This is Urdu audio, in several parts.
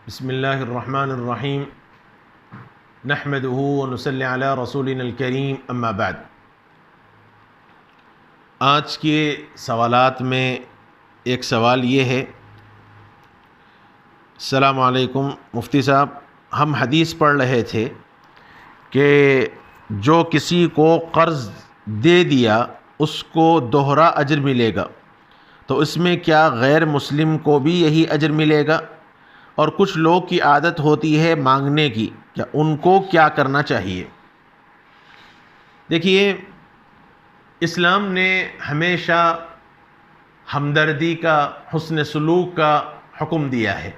بسم اللہ الرحمن الرحیم نحمدہ ونصلی علی رسولنا الکریم اما بعد۔ آج کے سوالات میں ایک سوال یہ ہے، السلام علیکم مفتی صاحب، ہم حدیث پڑھ رہے تھے کہ جو کسی کو قرض دے دیا اس کو دوہرا اجر ملے گا، تو اس میں کیا غیر مسلم کو بھی یہی اجر ملے گا؟ اور کچھ لوگ کی عادت ہوتی ہے مانگنے کی، کیا ان کو کیا کرنا چاہیے؟ دیکھیے، اسلام نے ہمیشہ ہمدردی کا، حسن سلوک کا حکم دیا ہے۔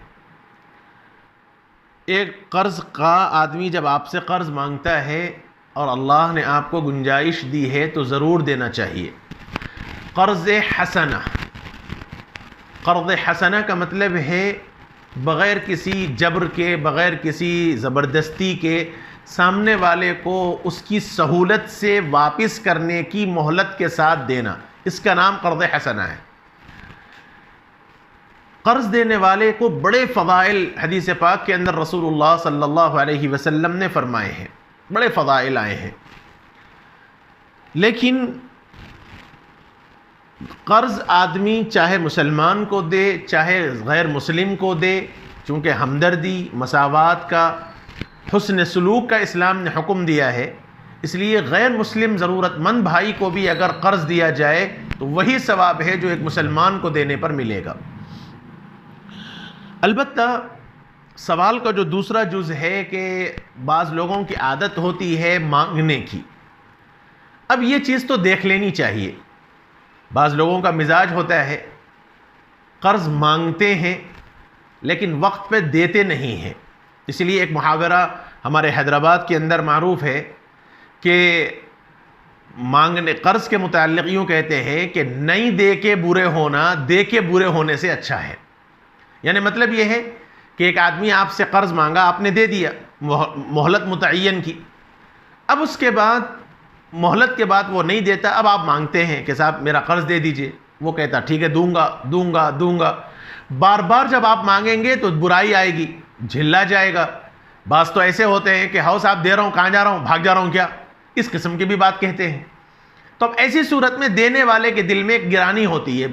ایک قرض کا آدمی جب آپ سے قرض مانگتا ہے اور اللہ نے آپ کو گنجائش دی ہے تو ضرور دینا چاہیے۔ قرض حسنہ، قرض حسنہ کا مطلب ہے بغیر کسی جبر کے، بغیر کسی زبردستی کے، سامنے والے کو اس کی سہولت سے واپس کرنے کی مہلت کے ساتھ دینا، اس کا نام قرض حسنہ ہے۔ قرض دینے والے کو بڑے فضائل حدیث پاک کے اندر رسول اللہ صلی اللہ علیہ وسلم نے فرمائے ہیں، بڑے فضائل آئے ہیں۔ لیکن قرض آدمی چاہے مسلمان کو دے چاہے غیر مسلم کو دے، چونکہ ہمدردی، مساوات کا، حسن سلوک کا اسلام نے حکم دیا ہے، اس لیے غیر مسلم ضرورت مند بھائی کو بھی اگر قرض دیا جائے تو وہی ثواب ہے جو ایک مسلمان کو دینے پر ملے گا۔ البتہ سوال کا جو دوسرا جز ہے کہ بعض لوگوں کی عادت ہوتی ہے مانگنے کی، اب یہ چیز تو دیکھ لینی چاہیے۔ بعض لوگوں کا مزاج ہوتا ہے قرض مانگتے ہیں لیکن وقت پہ دیتے نہیں ہیں۔ اس لیے ایک محاورہ ہمارے حیدرآباد کے اندر معروف ہے کہ مانگنے قرض کے متعلق یوں کہتے ہیں کہ نہیں دے کے برے ہونا دے کے برے ہونے سے اچھا ہے۔ یعنی مطلب یہ ہے کہ ایک آدمی آپ سے قرض مانگا، آپ نے دے دیا، مہلت متعین کی، اب اس کے بعد مہلت کے بعد وہ نہیں دیتا، اب آپ مانگتے ہیں کہ صاحب میرا قرض دے دیجئے، وہ کہتا ٹھیک ہے دوں گا دوں گا دوں گا۔ بار بار جب آپ مانگیں گے تو برائی آئے گی، جھلا جائے گا۔ بعض تو ایسے ہوتے ہیں کہ ہاؤ صاحب دے رہا ہوں، کہاں جا رہا ہوں، بھاگ جا رہا ہوں کیا، اس قسم کی بھی بات کہتے ہیں۔ تو اب ایسی صورت میں دینے والے کے دل میں ایک گرانی ہوتی ہے،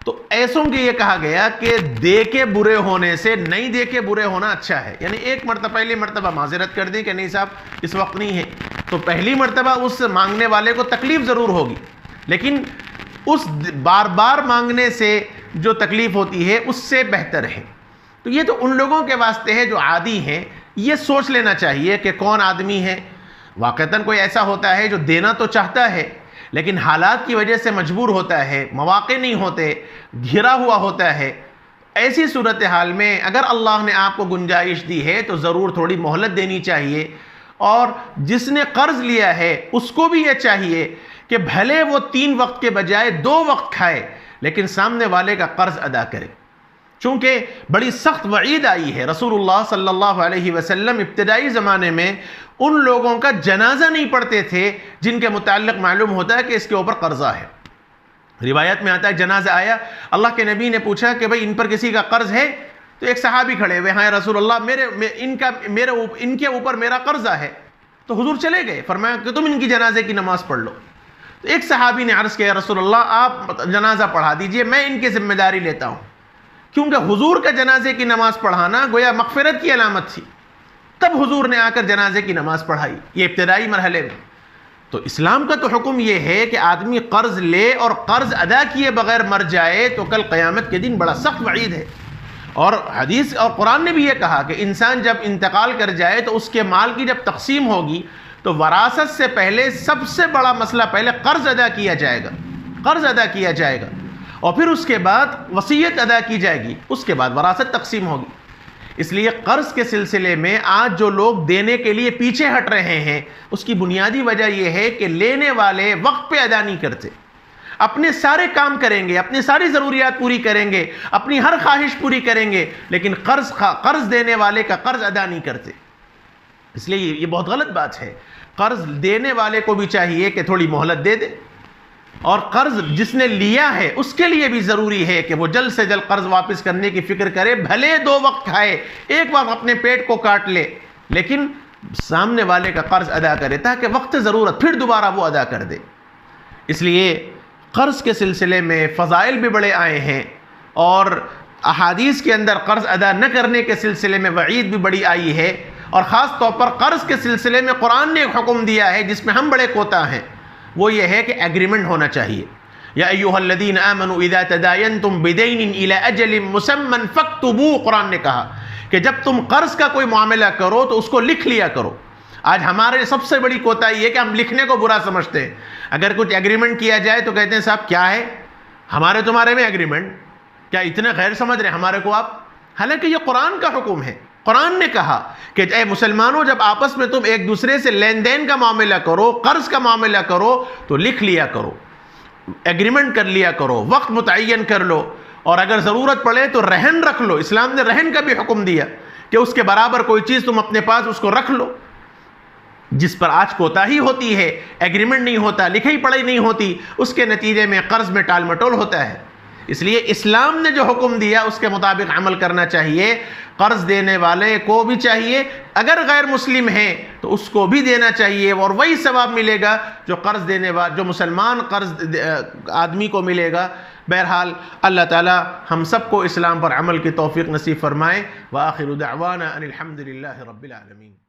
تو ایسوں کے یہ کہا گیا کہ دے کے برے ہونے سے نہیں دے کے برے ہونا اچھا ہے۔ یعنی ایک مرتبہ، پہلی مرتبہ معذرت کر دیں کہ نہیں صاحب اس وقت نہیں ہے، تو پہلی مرتبہ اس مانگنے والے کو تکلیف ضرور ہوگی، لیکن اس بار بار مانگنے سے جو تکلیف ہوتی ہے اس سے بہتر ہے۔ تو یہ تو ان لوگوں کے واسطے ہے جو عادی ہیں، یہ سوچ لینا چاہیے کہ کون آدمی ہے۔ واقعتاً کوئی ایسا ہوتا ہے جو دینا تو چاہتا ہے لیکن حالات کی وجہ سے مجبور ہوتا ہے، مواقع نہیں ہوتے، گھرا ہوا ہوتا ہے۔ ایسی صورتحال میں اگر اللہ نے آپ کو گنجائش دی ہے تو ضرور تھوڑی مہلت دینی چاہیے، اور جس نے قرض لیا ہے اس کو بھی یہ چاہیے کہ بھلے وہ 3 وقت کے بجائے 2 وقت کھائے لیکن سامنے والے کا قرض ادا کرے، چونکہ بڑی سخت وعید آئی ہے۔ رسول اللہ صلی اللہ علیہ وسلم ابتدائی زمانے میں ان لوگوں کا جنازہ نہیں پڑھتے تھے جن کے متعلق معلوم ہوتا ہے کہ اس کے اوپر قرضہ ہے۔ روایت میں آتا ہے جنازہ آیا، اللہ کے نبی نے پوچھا کہ بھئی ان پر کسی کا قرض ہے؟ تو ایک صحابی کھڑے ہوئے، ہاں رسول اللہ ان کے اوپر میرا قرضہ ہے۔ تو حضور چلے گئے، فرمایا کہ تم ان کی جنازے کی نماز پڑھ لو۔ تو ایک صحابی نے عرض کیا رسول اللہ آپ جنازہ پڑھا دیجئے، میں ان کی ذمہ داری لیتا ہوں، کیونکہ حضور کا جنازے کی نماز پڑھانا گویا مغفرت کی علامت تھی۔ تب حضور نے آ کر جنازے کی نماز پڑھائی، یہ ابتدائی مرحلے میں۔ تو اسلام کا تو حکم یہ ہے کہ آدمی قرض لے اور قرض ادا کیے بغیر مر جائے تو کل قیامت کے دن بڑا سخت وعید ہے۔ اور حدیث اور قرآن نے بھی یہ کہا کہ انسان جب انتقال کر جائے تو اس کے مال کی جب تقسیم ہوگی تو وراثت سے پہلے سب سے بڑا مسئلہ پہلے قرض ادا کیا جائے گا، قرض ادا کیا جائے گا، اور پھر اس کے بعد وصیت ادا کی جائے گی، اس کے بعد وراثت تقسیم ہوگی۔ اس لیے قرض کے سلسلے میں آج جو لوگ دینے کے لیے پیچھے ہٹ رہے ہیں اس کی بنیادی وجہ یہ ہے کہ لینے والے وقت پہ ادا نہیں کرتے، اپنے سارے کام کریں گے، اپنی ساری ضروریات پوری کریں گے، اپنی ہر خواہش پوری کریں گے، لیکن قرض دینے والے کا قرض ادا نہیں کرتے۔ اس لیے یہ بہت غلط بات ہے۔ قرض دینے والے کو بھی چاہیے کہ تھوڑی مہلت دے دے، اور قرض جس نے لیا ہے اس کے لیے بھی ضروری ہے کہ وہ جلد سے جلد قرض واپس کرنے کی فکر کرے، بھلے 2 وقت کھائے، ایک وقت اپنے پیٹ کو کاٹ لے، لیکن سامنے والے کا قرض ادا کرے تاکہ وقت ضرورت پھر دوبارہ وہ ادا کر دے۔ اس لیے قرض کے سلسلے میں فضائل بھی بڑے آئے ہیں، اور احادیث کے اندر قرض ادا نہ کرنے کے سلسلے میں وعید بھی بڑی آئی ہے، اور خاص طور پر قرض کے سلسلے میں قرآن نے ایک حکم دیا ہے جس میں ہم بڑے کوتا ہیں، وہ یہ ہے کہ ایگریمنٹ ہونا چاہیے۔ یا ایھا الذین آمنوا اذا تداینتم بدین الی اجل مسمی فاکتبوہ، قرآن نے کہا کہ جب تم قرض کا کوئی معاملہ کرو تو اس کو لکھ لیا کرو۔ آج ہمارے سب سے بڑی کوتاہی ہے کہ ہم لکھنے کو برا سمجھتے ہیں۔ اگر کچھ ایگریمنٹ کیا جائے تو کہتے ہیں صاحب کیا ہے ہمارے تمہارے میں ایگریمنٹ، کیا اتنے غیر سمجھ رہے ہیں ہمارے کو آپ؟ حالانکہ یہ قرآن کا حکم ہے۔ قرآن نے کہا کہ اے مسلمانوں، جب آپس میں تم ایک دوسرے سے لین دین کا معاملہ کرو، قرض کا معاملہ کرو، تو لکھ لیا کرو، ایگریمنٹ کر لیا کرو، وقت متعین کر لو، اور اگر ضرورت پڑے تو رہن رکھ لو۔ اسلام نے رہن کا بھی حکم دیا کہ اس کے برابر کوئی چیز تم اپنے پاس اس کو رکھ لو۔ جس پر آج کوتاہی ہوتی ہے، ایگریمنٹ نہیں ہوتا، لکھی پڑھی نہیں ہوتی، اس کے نتیجے میں قرض میں ٹال مٹول ہوتا ہے۔ اس لیے اسلام نے جو حکم دیا اس کے مطابق عمل کرنا چاہیے۔ قرض دینے والے کو بھی چاہیے، اگر غیر مسلم ہیں تو اس کو بھی دینا چاہیے، اور وہی ثواب ملے گا جو قرض دینے والا، جو مسلمان قرض آدمی کو ملے گا۔ بہرحال اللہ تعالی ہم سب کو اسلام پر عمل کی توفیق نصیب فرمائے۔ وآخر دعوانا ان الحمد للہ رب العالمین۔